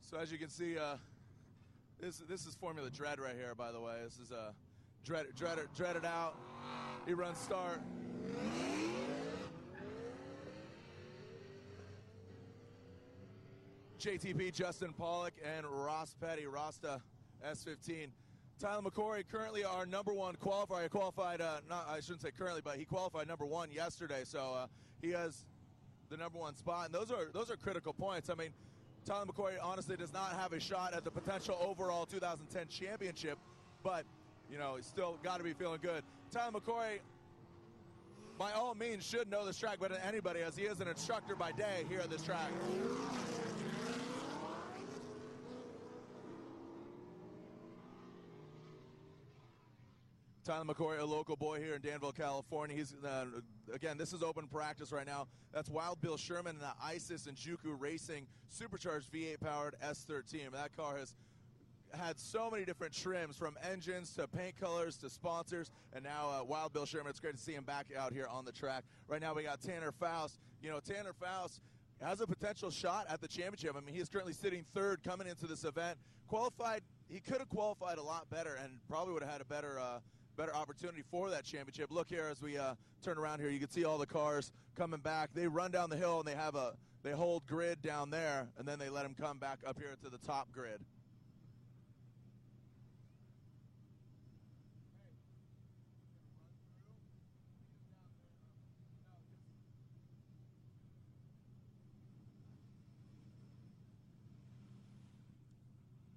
So as you can see, this is Formula Dread right here. By the way, this is Dread it out. He runs start. JTP, Justin Pollock, and Ross Petty, Rasta S15. Tyler McCory, currently our number one qualifier. He qualified, I shouldn't say currently, but he qualified number one yesterday. So he has the number one spot, and those are critical points. I mean, Tyler McCoy honestly does not have a shot at the potential overall 2010 championship, but he's still got to be feeling good. Tyler McCoy, by all means, should know this track better than anybody, as he is an instructor by day here at this track. Tyler McCoy, a local boy here in Danville, California. He's again, this is open practice right now. That's Wild Bill Sherman and the ISIS and Juku Racing supercharged V8 powered S13. That car has had so many different trims, from engines to paint colors to sponsors, and now Wild Bill Sherman. It's great to see him back out here on the track. Right now we got Tanner Faust. Tanner Faust has a potential shot at the championship. I mean, he is currently sitting third coming into this event. He could have qualified a lot better and probably would have had a better opportunity for that championship. Look here as we turn around here. You can see all the cars coming back. They run down the hill and they hold grid down there, and then they let them come back up here to the top grid.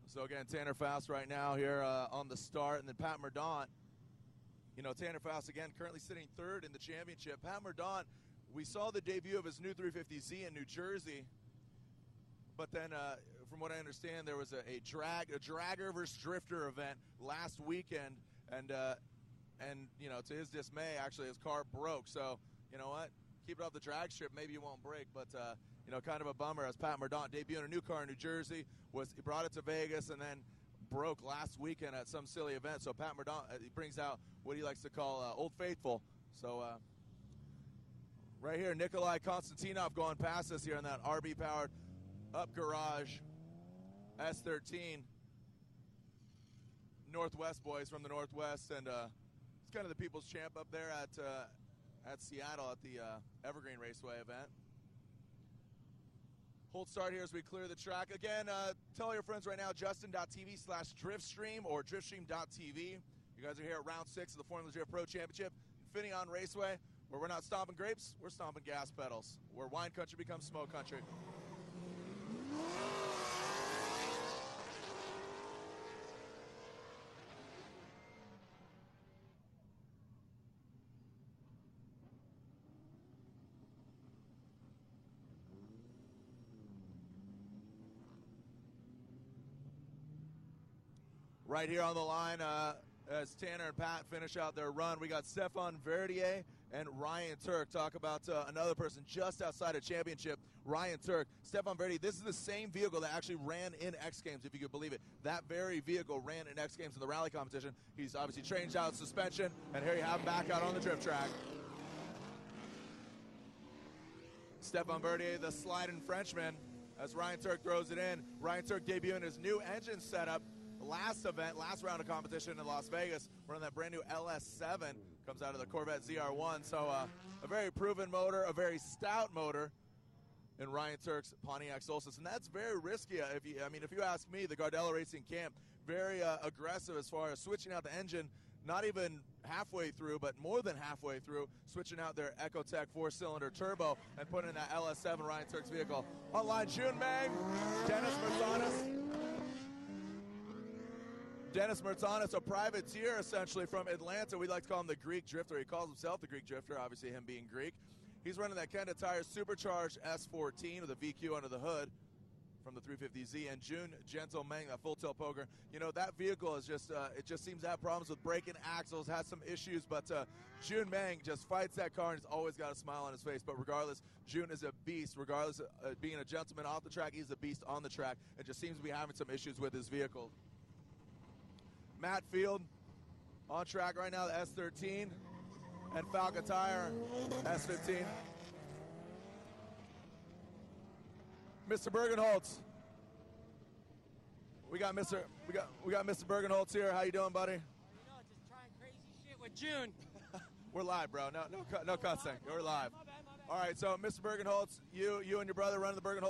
So again, Tanner Faust right now here on the start, and then Pat Mordaunt. Tanner Faust, again, currently sitting third in the championship. Pat Mordaunt, we saw the debut of his new 350Z in New Jersey, but then from what I understand, there was a dragger versus drifter event last weekend, and to his dismay, actually his car broke. So you know what? Keep it off the drag strip. Maybe you won't break, but kind of a bummer, as Pat Mordaunt debuted a new car in New Jersey, he brought it to Vegas, and then broke last weekend at some silly event. So Pat Mordaunt, he brings out what he likes to call Old Faithful. So right here, Nikolai Konstantinov going past us here in that RB powered up garage S13. Northwest boys from the Northwest, and it's kind of the people's champ up there at Seattle at the Evergreen Raceway event. Hold start here as we clear the track. Again, tell your friends right now, justin.tv/driftstream or driftstream.tv. You guys are here at round 6 of the Formula Drift Pro Championship, Infineon Raceway, where we're not stomping grapes, we're stomping gas pedals, where wine country becomes smoke country. Right here on the line, as Tanner and Pat finish out their run, we got Stefan Verdier and Ryan Turk. Talk about another person just outside of championship, Ryan Turk. Stefan Verdier, this is the same vehicle that actually ran in X Games, if you could believe it. That very vehicle ran in X Games in the rally competition. He's obviously changed out suspension, and here you have him back out on the drift track. Stefan Verdier, the sliding Frenchman, as Ryan Turk throws it in. Ryan Turk debuting his new engine setup. Last round of competition in Las Vegas, running that brand new LS7, comes out of the Corvette ZR1. So a very proven motor, a very stout motor in Ryan Turk's Pontiac Solstice, and that's very risky. If you ask me, the Gardella Racing camp, very aggressive as far as switching out the engine. Not even halfway through, but more than halfway through, switching out their Ecotec 4-cylinder turbo and putting in that LS7 Ryan Turk's vehicle. Online, June Meng, Dennis Mertanis, a privateer essentially from Atlanta. We like to call him the Greek Drifter. He calls himself the Greek Drifter, obviously him being Greek. He's running that Kenda Tires supercharged S14 with a VQ under the hood from the 350Z. And June Gentle Meng, that full tilt poker. That vehicle is just, it just seems to have problems with braking axles, has some issues, but June Meng just fights that car and he's always got a smile on his face. But regardless, June is a beast. Regardless of being a gentleman off the track, he's a beast on the track. It just seems to be having some issues with his vehicle. Matt Field on track right now, the S13, and Falca Tire, S15. Mr. Bergenholtz, We got Mr. Bergenholtz here. How you doing, buddy? Just trying crazy shit with June. We're live, bro. No cussing. We're live. All right, so Mr. Bergenholtz, you and your brother run the Bergenholtz